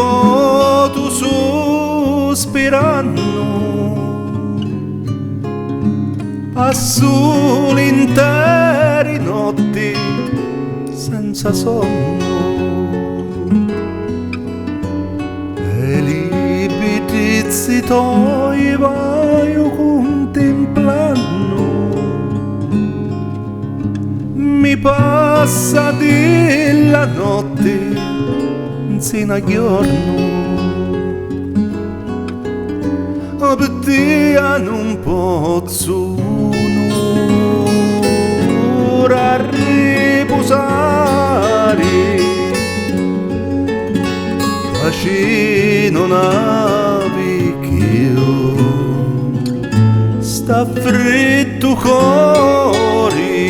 vuoto sospirando a soli interi notti senza sonno e libitizi toi vai contemplando mi passa di la notte sino a giorno per te non posso a riposare vicino navi che io sta freddo cuore.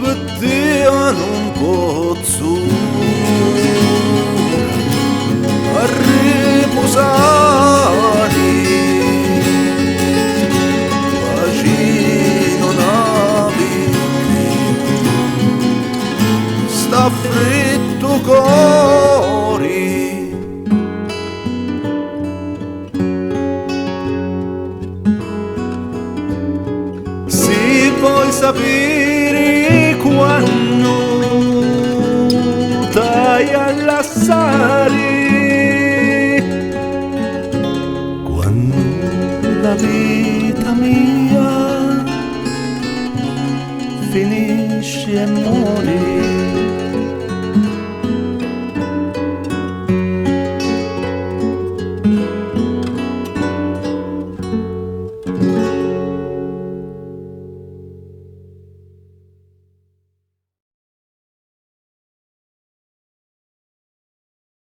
Per te non posso riposare vicino navi sta freddo cuore. Se vuoi sapere quando dai a lasciare, quando la vita mia finisce e muore.